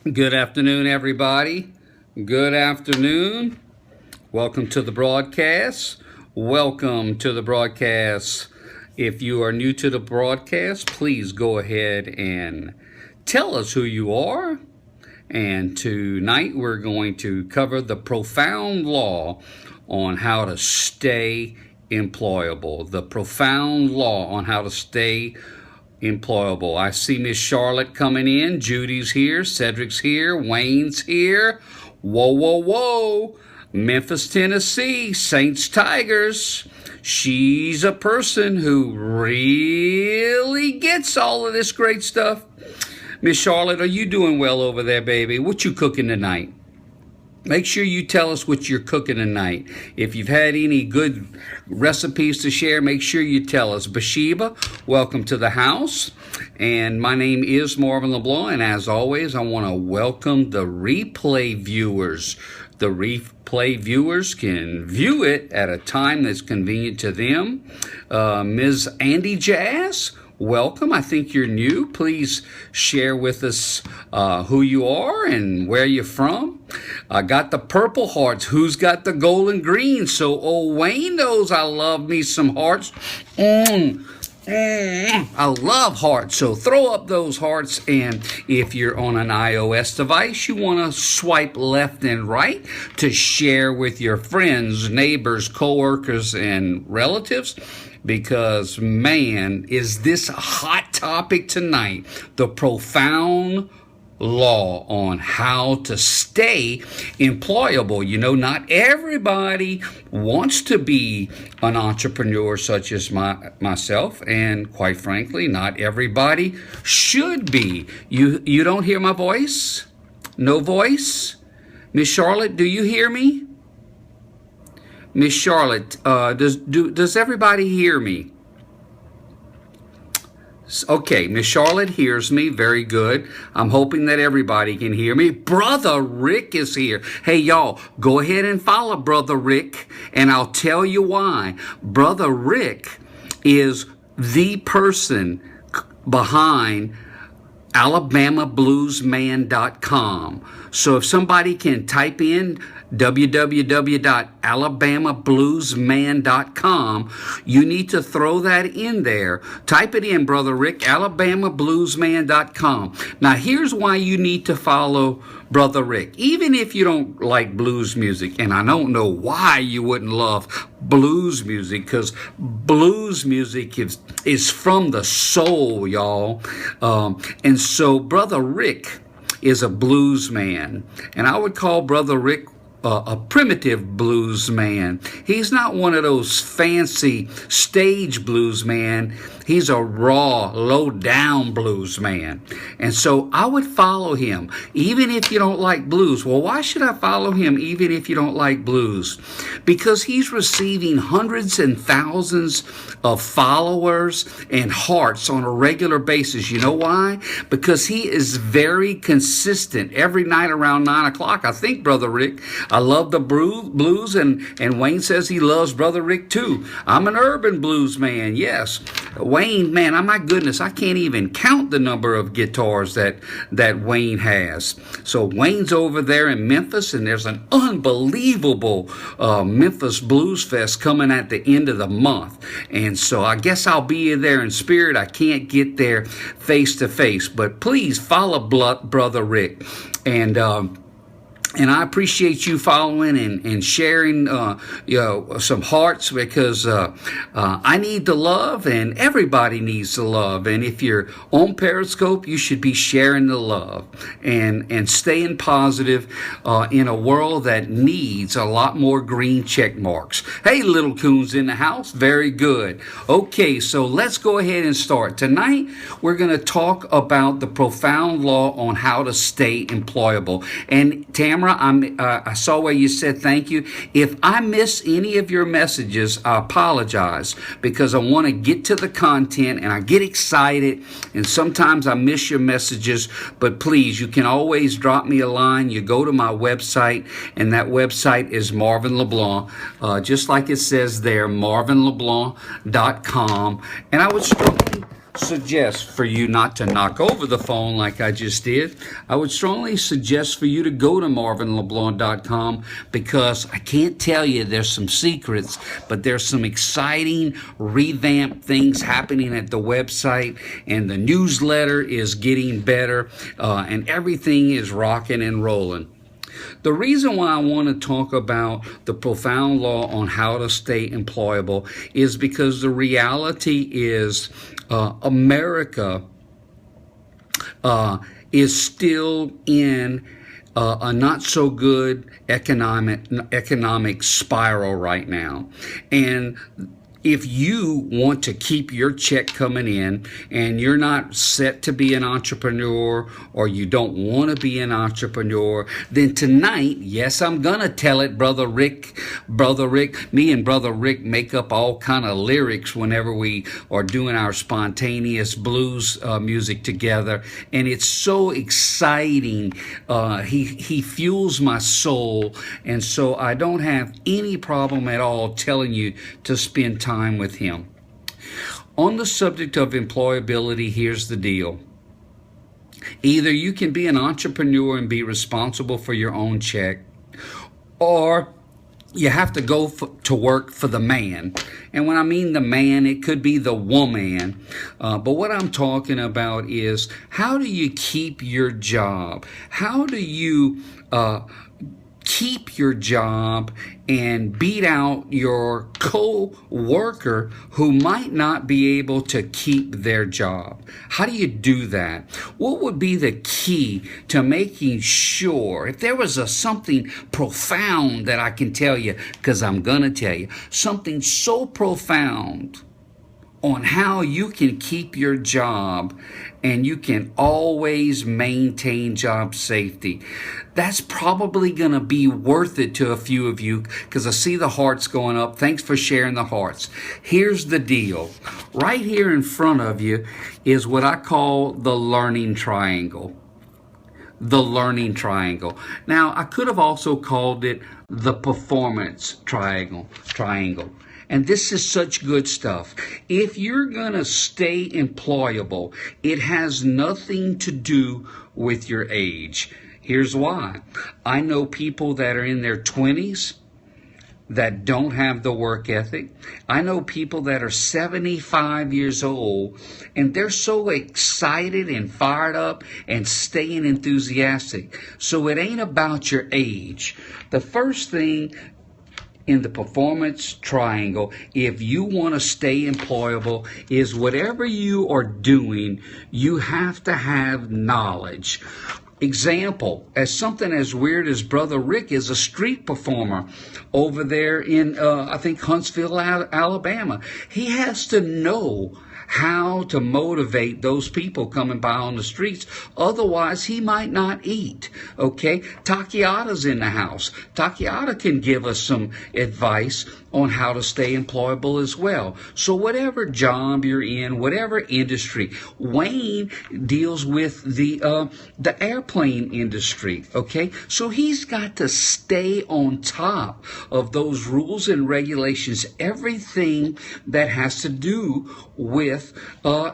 Good afternoon, everybody. Good afternoon. Welcome to the broadcast. Welcome to the broadcast. If you are new to the broadcast, please go ahead and tell us who you are. And tonight we're going to cover the profound law on how to stay employable. The profound law on how to stay employable. I see Miss Charlotte coming in. Judy's here. Cedric's here. Wayne's here. Whoa, whoa, whoa. Memphis, Tennessee. Saints, Tigers. She's a person who really gets all of this great stuff. Miss Charlotte, are you doing well over there, baby? What you cooking tonight? Make sure you tell us what you're cooking tonight. If you've had any good recipes to share, make sure you tell us. Bathsheba, welcome to the house. And my name is Marvin LeBlanc. And as always, I want to welcome the replay viewers. The replay viewers can view it at a time that's convenient to them. Ms. Andy Jazz, welcome. I think you're new. Please share with us who you are and where you're from. I got the purple hearts. Who's got the golden green? So old Wayne knows I love me some hearts. I love hearts. So throw up those hearts. And if you're on an iOS device, you want to swipe left and right to share with your friends, neighbors, coworkers, and relatives. Because, man, is this a hot topic tonight. The profound law on how to stay employable. You know, not everybody wants to be an entrepreneur such as myself, and quite frankly, not everybody should be. You don't hear my voice? No voice? Miss Charlotte, do you hear me? Miss Charlotte, does everybody hear me? Okay, Miss Charlotte hears me. Very good. I'm hoping that everybody can hear me. Brother Rick is here. Hey, y'all, go ahead and follow Brother Rick, and I'll tell you why. Brother Rick is the person behind AlabamaBluesMan.com. So if somebody can type in www.alabamabluesman.com, you need to throw that in there. Type it in, Brother Rick, alabamabluesman.com. Now, here's why you need to follow Brother Rick. Even if you don't like blues music, and I don't know why you wouldn't love blues music, because blues music is from the soul, y'all. And so Brother Rick is a blues man, and I would call Brother Rick a primitive blues man. He's not one of those fancy stage blues man. He's a raw, low-down blues man. And so I would follow him, even if you don't like blues. Well, why should I follow him even if you don't like blues? Because he's receiving hundreds and thousands of followers and hearts on a regular basis. You know why? Because he is very consistent. Every night around 9 o'clock, I think, Brother Rick, I love the blues, and Wayne says he loves Brother Rick too. I'm an urban blues man, yes. Wayne, man, oh my goodness, I can't even count the number of guitars that Wayne has. So Wayne's over there in Memphis, and there's an unbelievable Memphis Blues Fest coming at the end of the month. And so I guess I'll be there in spirit. I can't get there face to face, but please follow Brother Rick. And I appreciate you following and sharing, some hearts, because I need the love, and everybody needs the love. And if you're on Periscope, you should be sharing the love and staying positive in a world that needs a lot more green check marks. Hey, little coons in the house, very good. Okay, so let's go ahead and start. Tonight, we're going to talk about the profound law on how to stay employable. And Tamara, I saw where you said thank you. If I miss any of your messages, I apologize, because I want to get to the content and I get excited, and sometimes I miss your messages. But please, you can always drop me a line. You go to my website, and that website is Marvin LeBlanc, just like it says there, MarvinLeBlanc.com. And I would suggest for you not to knock over the phone like I just did. I would strongly suggest for you to go to MarvinLeBlanc.com, because I can't tell you there's some secrets, but there's some exciting revamped things happening at the website, and the newsletter is getting better, and everything is rocking and rolling. The reason why I want to talk about the profound law on how to stay employable is because the reality is America is still in a not so good economic spiral right now. And if you want to keep your check coming in and you're not set to be an entrepreneur, or you don't want to be an entrepreneur, then tonight, yes, I'm going to tell it, Brother Rick. Me and Brother Rick make up all kind of lyrics whenever we are doing our spontaneous blues music together. And it's so exciting. He fuels my soul. And so I don't have any problem at all telling you to spend time with him. On the subject of employability, here's the deal. Either you can be an entrepreneur and be responsible for your own check, or you have to go to work for the man. And when I mean the man, it could be the woman. But what I'm talking about is, how do you keep your job? How do you keep your job and beat out your co-worker who might not be able to keep their job? How do you do that? What would be the key to making sure, if there was something profound that I can tell you, because I'm going to tell you, something so profound on how you can keep your job and you can always maintain job safety. That's probably going to be worth it to a few of you, because I see the hearts going up. Thanks for sharing the hearts. Here's the deal. Right here in front of you is what I call the learning triangle. The learning triangle. Now, I could have also called it the performance triangle. And this is such good stuff. If you're going to stay employable, it has nothing to do with your age. Here's why. I know people that are in their 20s that don't have the work ethic. I know people that are 75 years old and they're so excited and fired up and staying enthusiastic. So it ain't about your age. The first thing in the performance triangle, if you want to stay employable, is whatever you are doing, you have to have knowledge. Example, as something as weird as Brother Rick is a street performer over there in, I think, Huntsville, Alabama. He has to know how to motivate those people coming by on the streets. Otherwise, he might not eat. Okay? Takiata's in the house. Takiata can give us some advice on how to stay employable as well. So whatever job you're in, whatever industry, Wayne deals with the airplane industry. Okay? So he's got to stay on top of those rules and regulations, everything that has to do with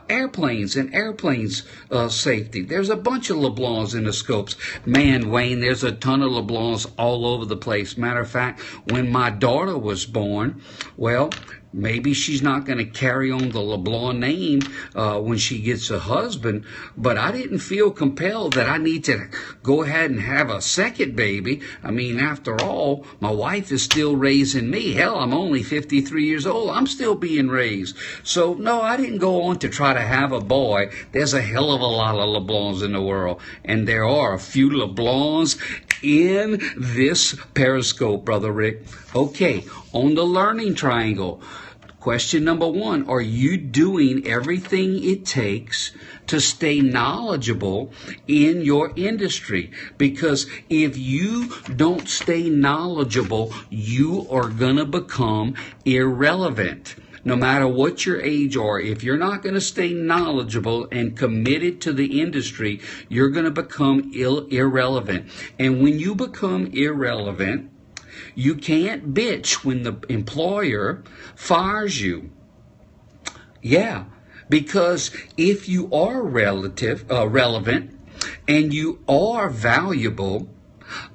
airplanes and airplanes safety. There's a bunch of LeBlancs in the scopes. Man, Wayne, there's a ton of LeBlancs all over the place. Matter of fact, when my daughter was born, well, maybe she's not going to carry on the LeBlanc name when she gets a husband, but I didn't feel compelled that I need to go ahead and have a second baby. I mean, after all, my wife is still raising me. Hell, I'm only 53 years old. I'm still being raised. So, no, I didn't go on to try to have a boy. There's a hell of a lot of LeBlancs in the world, and there are a few LeBlancs in this Periscope, Brother Rick. Okay, on the learning triangle, question number one, are you doing everything it takes to stay knowledgeable in your industry? Because if you don't stay knowledgeable, you are going to become irrelevant. No matter what your age are, if you're not going to stay knowledgeable and committed to the industry, you're going to become irrelevant. And when you become irrelevant, you can't bitch when the employer fires you. Yeah, Because if you are relevant, and you are valuable,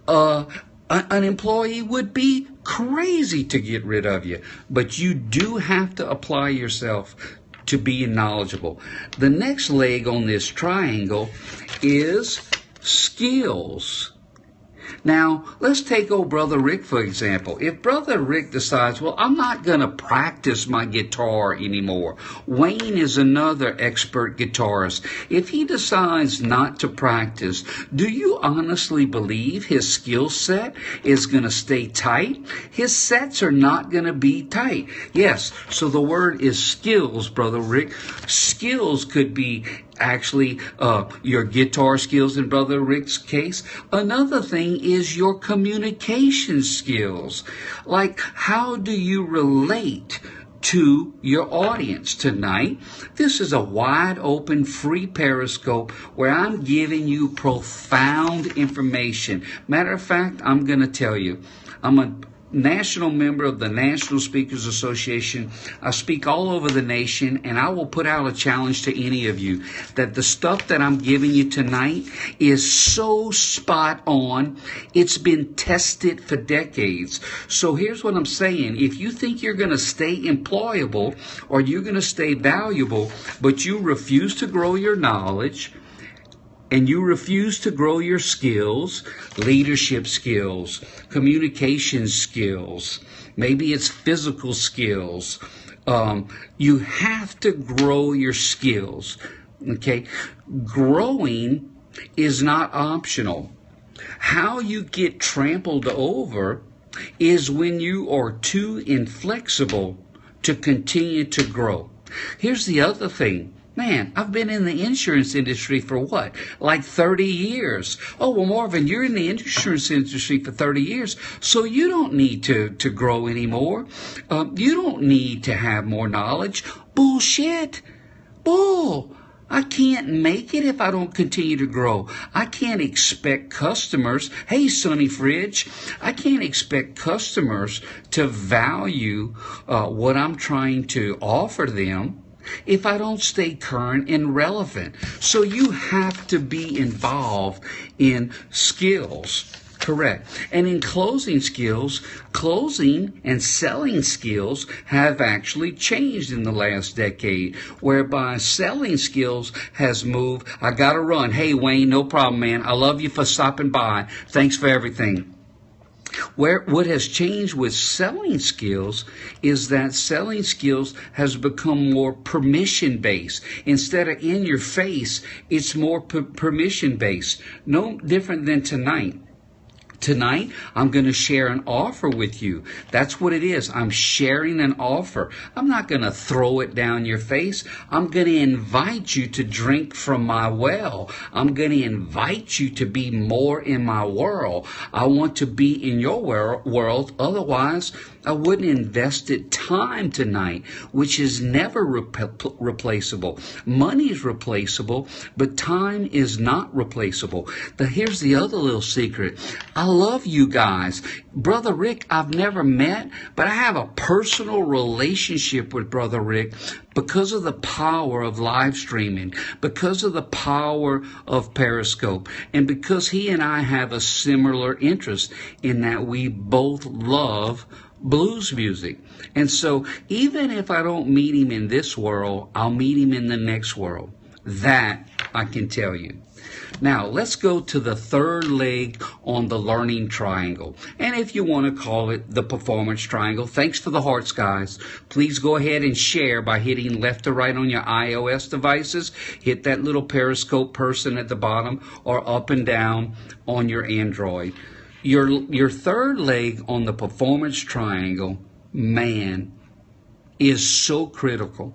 an employee would be crazy to get rid of you. But you do have to apply yourself to being knowledgeable. The next leg on this triangle is skills. Now, let's take old Brother Rick, for example. If Brother Rick decides, well, I'm not going to practice my guitar anymore. Wayne is another expert guitarist. If he decides not to practice, do you honestly believe his skill set is going to stay tight? His sets are not going to be tight. Yes, so the word is skills, Brother Rick. Skills could be actually your guitar skills in Brother Rick's case. Another thing is your communication skills. Like, how do you relate to your audience tonight? This is a wide open free Periscope where I'm giving you profound information. Matter of fact, I'm going to tell you, I'm a national member of the National Speakers Association. I speak all over the nation, and I will put out a challenge to any of you that the stuff that I'm giving you tonight is so spot on. It's been tested for decades. So here's what I'm saying. If you think you're going to stay employable or you're going to stay valuable, but you refuse to grow your knowledge, and you refuse to grow your skills, leadership skills, communication skills, maybe it's physical skills, you have to grow your skills, okay? Growing is not optional. How you get trampled over is when you are too inflexible to continue to grow. Here's the other thing. Man, I've been in the insurance industry for what? Like 30 years. Oh, well, Marvin, you're in the insurance industry for 30 years, so you don't need to grow anymore. You don't need to have more knowledge. Bullshit. Bull. I can't make it if I don't continue to grow. I can't expect customers, hey, Sonny Fridge, I can't expect customers to value what I'm trying to offer them if I don't stay current and relevant. So you have to be involved in skills. Correct. And in closing skills, closing and selling skills have actually changed in the last decade, whereby selling skills has moved. I got to run. Hey, Wayne, no problem, man. I love you for stopping by. Thanks for everything. What has changed with selling skills is that selling skills has become more permission based. Instead of in your face, it's more permission based. No different than tonight. Tonight, I'm going to share an offer with you. That's what it is. I'm sharing an offer. I'm not going to throw it down your face. I'm going to invite you to drink from my well. I'm going to invite you to be more in my world. I want to be in your world. Otherwise, I wouldn't invested time tonight, which is never replaceable. Money is replaceable, but time is not replaceable. Here's the other little secret. I love you guys. Brother Rick, I've never met, but I have a personal relationship with Brother Rick because of the power of live streaming, because of the power of Periscope, and because he and I have a similar interest in that we both love blues music. And so even if I don't meet him in this world, I'll meet him in the next world. That I can tell you. Now, let's go to the third leg on the learning triangle. And if you want to call it the performance triangle, thanks for the hearts, guys. Please go ahead and share by hitting left or right on your iOS devices. Hit that little Periscope person at the bottom, or up and down on your Android. Your third leg on the performance triangle, man, is so critical.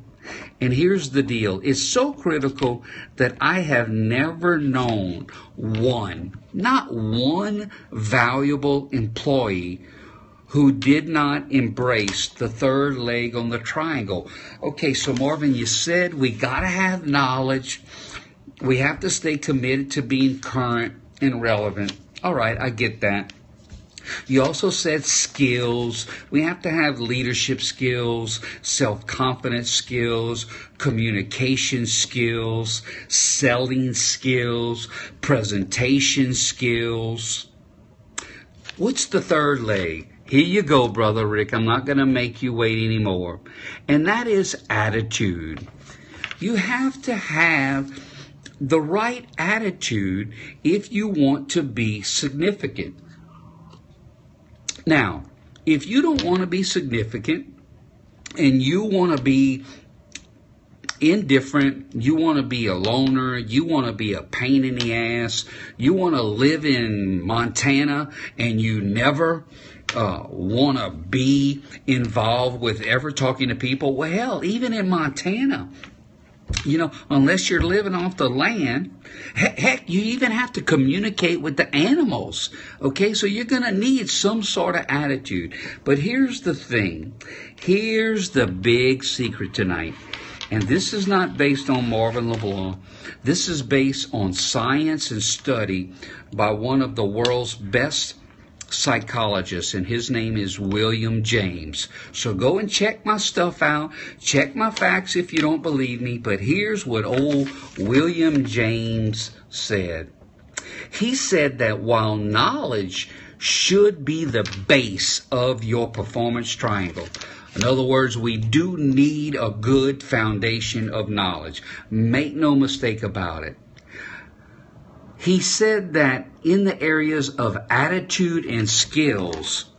And here's the deal. It's so critical that I have never known not one valuable employee who did not embrace the third leg on the triangle. Okay, so Marvin, you said we got to have knowledge. We have to stay committed to being current and relevant. All right, I get that. You also said skills. We have to have leadership skills, self-confidence skills, communication skills, selling skills, presentation skills. What's the third leg? Here you go, Brother Rick. I'm not going to make you wait anymore. And that is attitude. You have to have the right attitude if you want to be significant. Now, if you don't want to be significant and you want to be indifferent, you want to be a loner, you want to be a pain in the ass, you want to live in Montana and you never want to be involved with ever talking to people, well, hell, even in Montana, unless you're living off the land, heck, you even have to communicate with the animals. Okay, so you're going to need some sort of attitude. But here's the thing. Here's the big secret tonight. And this is not based on MarvinLeBlanc. This is based on science and study by one of the world's best psychologist, and his name is William James. So go and check my stuff out. Check my facts if you don't believe me. But here's what old William James said. He said that while knowledge should be the base of your performance triangle, in other words, we do need a good foundation of knowledge. Make no mistake about it. He said that in the areas of attitude and skills,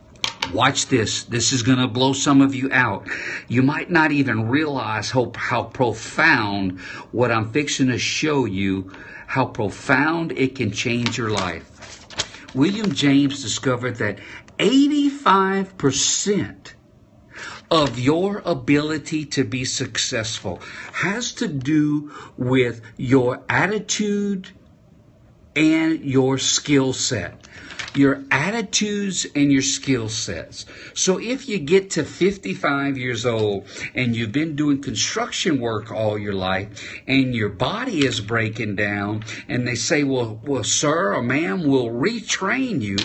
watch this. This is going to blow some of you out. You might not even realize how profound what I'm fixing to show you, how profound it can change your life. William James discovered that 85% of your ability to be successful has to do with your attitude and your skill set. Your attitudes and your skill sets. So if you get to 55 years old and you've been doing construction work all your life and your body is breaking down and they say, well, sir or ma'am, we'll retrain you,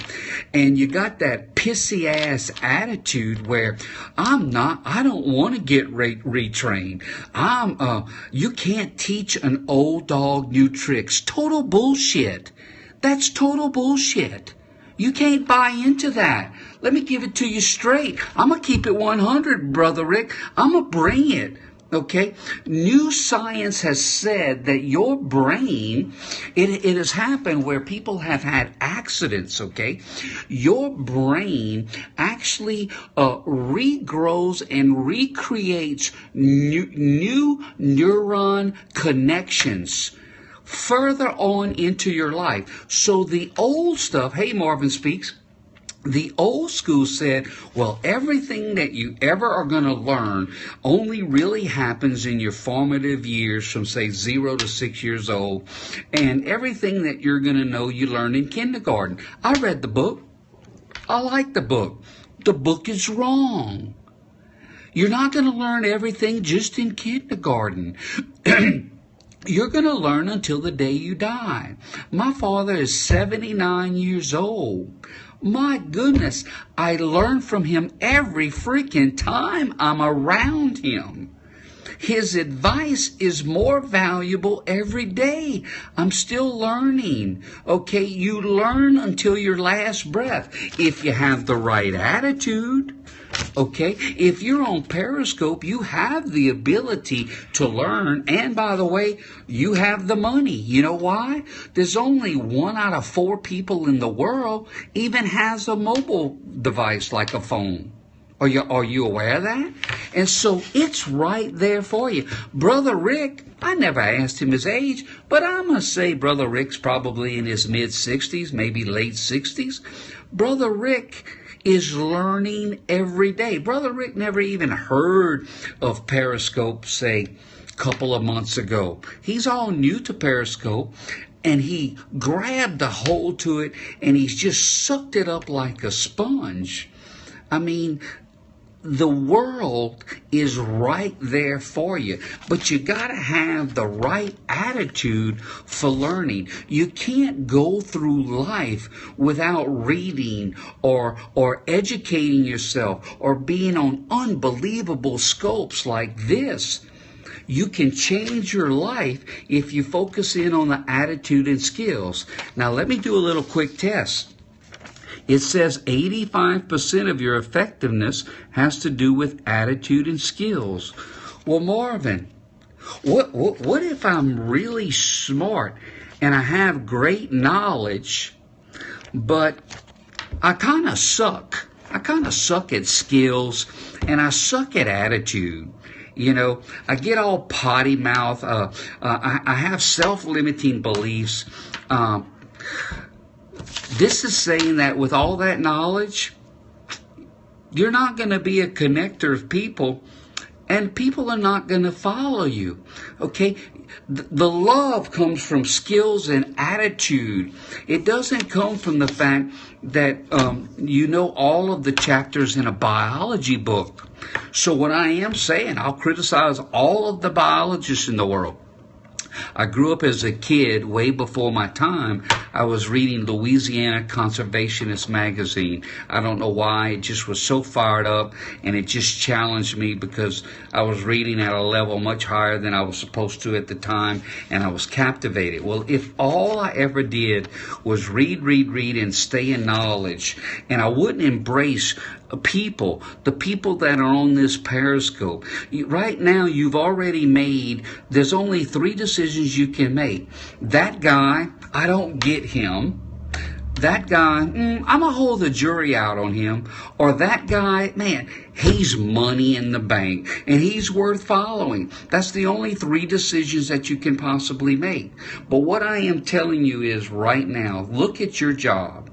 and you got that pissy ass attitude where I don't want to get retrained. You can't teach an old dog new tricks. Total bullshit. That's total bullshit. You can't buy into that. Let me give it to you straight. I'm going to keep it 100, Brother Rick. I'm going to bring it. Okay? New science has said that your brain, it has happened where people have had accidents, okay? Your brain actually regrows and recreates new neuron connections further on into your life. So the old stuff, hey, Marvin Speaks, the old school said, well, everything that you ever are going to learn only really happens in your formative years from, say, 0 to 6 years old. And everything that you're going to know, you learn in kindergarten. I read the book. I like the book. The book is wrong. You're not going to learn everything just in kindergarten. You're going to learn until the day you die. My father is 79 years old. My goodness, I learn from him every freaking time I'm around him. His advice is more valuable every day. I'm still learning. Okay, you learn until your last breath. If you have the right attitude. Okay, if you're on Periscope, you have the ability to learn. And by the way, you have the money. You know why? There's only 1 out of 4 people in the world even has a mobile device like a phone. Are you aware of that? And so it's right there for you. Brother Rick, I never asked him his age, but I'm going to say Brother Rick's probably in his mid-60s, maybe late 60s. Brother Rick is learning every day. Brother Rick never even heard of Periscope, say, a couple of months ago. He's all new to Periscope, and he grabbed a hold to it, and he's just sucked it up like a sponge. I mean, the world is right there for you, but you got to have the right attitude for learning. You can't go through life without reading or educating yourself or being on unbelievable scopes like this. You can change your life if you focus in on the attitude and skills. Now, let me do a little quick test. It says 85% of your effectiveness has to do with attitude and skills. Well, Marvin, what if I'm really smart and I have great knowledge, but I kind of suck? I kind of suck at skills and I suck at attitude. You know, I get all potty mouth. I have self-limiting beliefs. This is saying that with all that knowledge, you're not going to be a connector of people, and people are not going to follow you. Okay? The love comes from skills and attitude. It doesn't come from the fact that you know all of the chapters in a biology book. So what I am saying, I'll criticize all of the biologists in the world. I grew up as a kid, way before my time. I was reading Louisiana Conservationist magazine. I don't know why. It just was so fired up, and it just challenged me because I was reading at a level much higher than I was supposed to at the time, and I was captivated. Well, if all I ever did was read, and stay in knowledge, and I wouldn't embrace the people that are on this Periscope. Right now, you've already made, there's only 3 decisions you can make. That guy, I don't get him. That guy, I'm going to hold the jury out on him. Or that guy, man, he's money in the bank and he's worth following. That's the only 3 decisions that you can possibly make. But what I am telling you is right now, look at your job.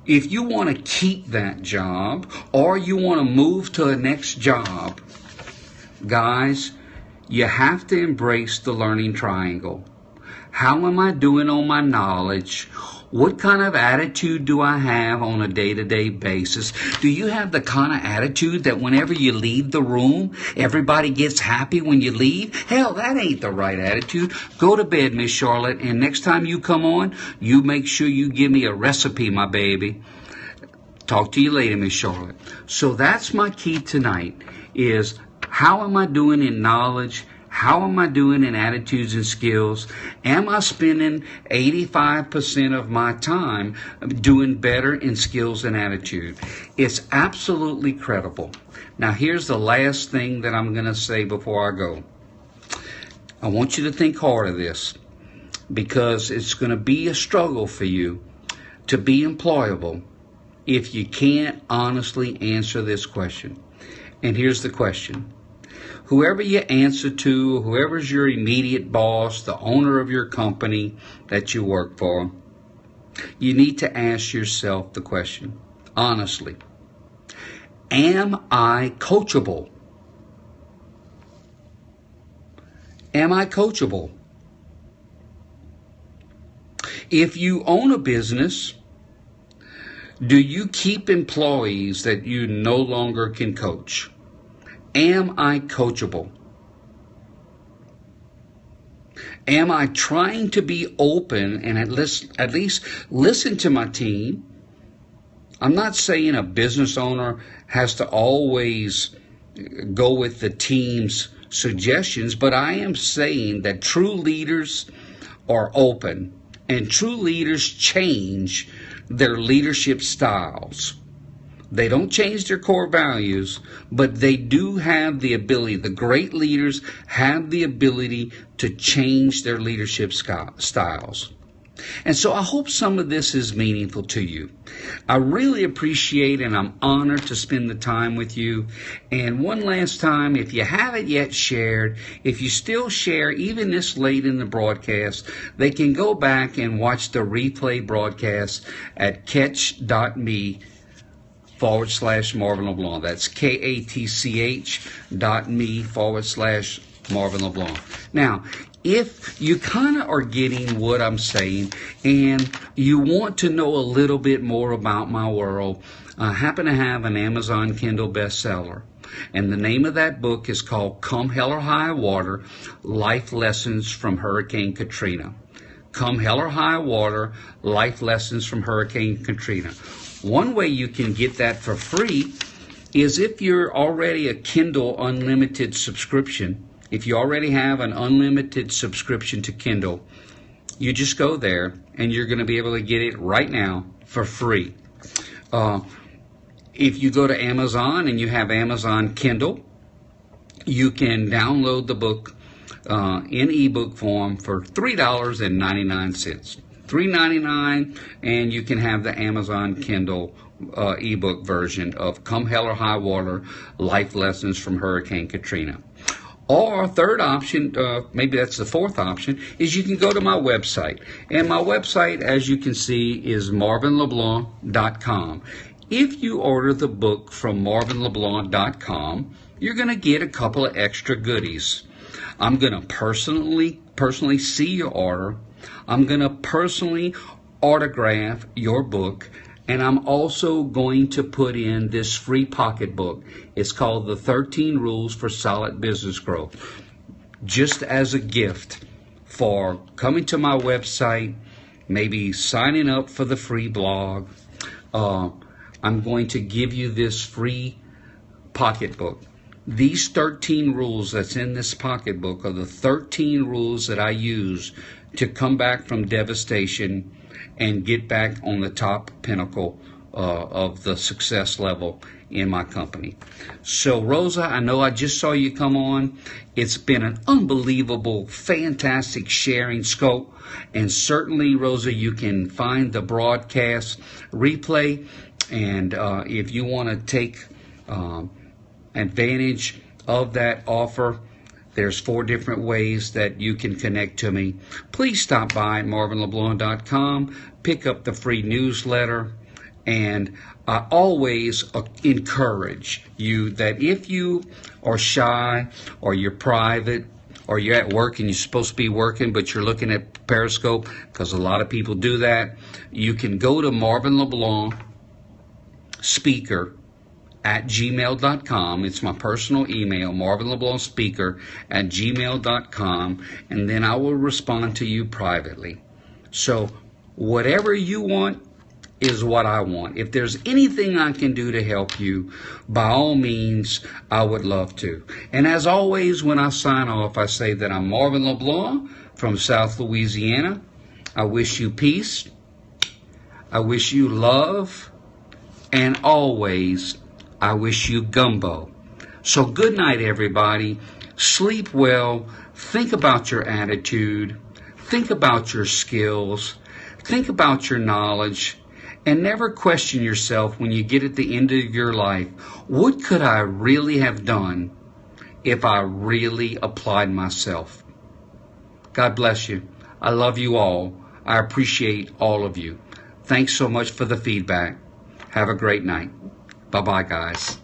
If you want to keep that job or you want to move to a next job, guys, you have to embrace the learning triangle. How am I doing on my knowledge? What kind of attitude do I have on a day-to-day basis? Do you have the kind of attitude that whenever you leave the room, everybody gets happy when you leave? Hell, that ain't the right attitude. Go to bed, Miss Charlotte, and next time you come on, you make sure you give me a recipe, my baby. Talk to you later, Miss Charlotte. So that's my key tonight is how am I doing in knowledge? How am I doing in attitudes and skills? Am I spending 85% of my time doing better in skills and attitude? It's absolutely credible. Now, here's the last thing that I'm going to say before I go. I want you to think hard of this because it's going to be a struggle for you to be employable if you can't honestly answer this question. And here's the question. Whoever you answer to, whoever's your immediate boss, the owner of your company that you work for, you need to ask yourself the question, honestly, am I coachable? Am I coachable? If you own a business, do you keep employees that you no longer can coach? Am I coachable? Am I trying to be open and at least listen to my team? I'm not saying a business owner has to always go with the team's suggestions, but I am saying that true leaders are open and true leaders change their leadership styles. They don't change their core values, but they do have the ability, the great leaders have the ability to change their leadership styles. And so I hope some of this is meaningful to you. I really appreciate and I'm honored to spend the time with you. And one last time, if you haven't yet shared, if you still share even this late in the broadcast, they can go back and watch the replay broadcast at catch.me/MarvinLeBlanc. That's KATCH.me/MarvinLeBlanc. Now, if you kind of are getting what I'm saying and you want to know a little bit more about my world, I happen to have an Amazon Kindle bestseller. And the name of that book is called Come Hell or High Water, Life Lessons from Hurricane Katrina. Come Hell or High Water, Life Lessons from Hurricane Katrina. One way you can get that for free is if you're already a Kindle Unlimited subscription. If you already have an unlimited subscription to Kindle, you just go there and you're going to be able to get it right now for free. If you go to Amazon and you have Amazon Kindle, you can download the book in ebook form for $3.99. $3.99, and you can have the Amazon Kindle ebook version of Come Hell or High Water, Life Lessons from Hurricane Katrina. Or third option, maybe that's the fourth option, is you can go to my website. And my website, as you can see, is MarvinLeBlanc.com. If you order the book from MarvinLeBlanc.com, you're going to get a couple of extra goodies. I'm going to personally see your order. I'm going to personally autograph your book. And I'm also going to put in this free pocketbook. It's called The 13 Rules for Solid Business Growth. Just as a gift for coming to my website, maybe signing up for the free blog. I'm going to give you this free pocketbook. These 13 rules that's in this pocketbook are the 13 rules that I use to come back from devastation and get back on the top pinnacle of the success level in my company. So Rosa, I know I just saw you come on. It's been an unbelievable, fantastic sharing scope. And certainly, Rosa, you can find the broadcast replay. And if you want to take advantage of that offer, there's 4 different ways that you can connect to me. Please stop by at MarvinLeBlanc.com, pick up the free newsletter, and I always encourage you that if you are shy or you're private or you're at work and you're supposed to be working but you're looking at Periscope, because a lot of people do that, you can go to MarvinLeBlanc Speaker at gmail.com. It's my personal email, MarvinLeBlancSpeaker@gmail.com, and then I will respond to you privately. So whatever you want is what I want. If there's anything I can do to help you, by all means, I would love to. And as always, when I sign off, I say that I'm Marvin LeBlanc from South Louisiana. I wish you peace. I wish you love. And always, I wish you gumbo. So good night, everybody. Sleep well. Think about your attitude. Think about your skills. Think about your knowledge. And never question yourself when you get at the end of your life. What could I really have done if I really applied myself? God bless you. I love you all. I appreciate all of you. Thanks so much for the feedback. Have a great night. Bye-bye, guys.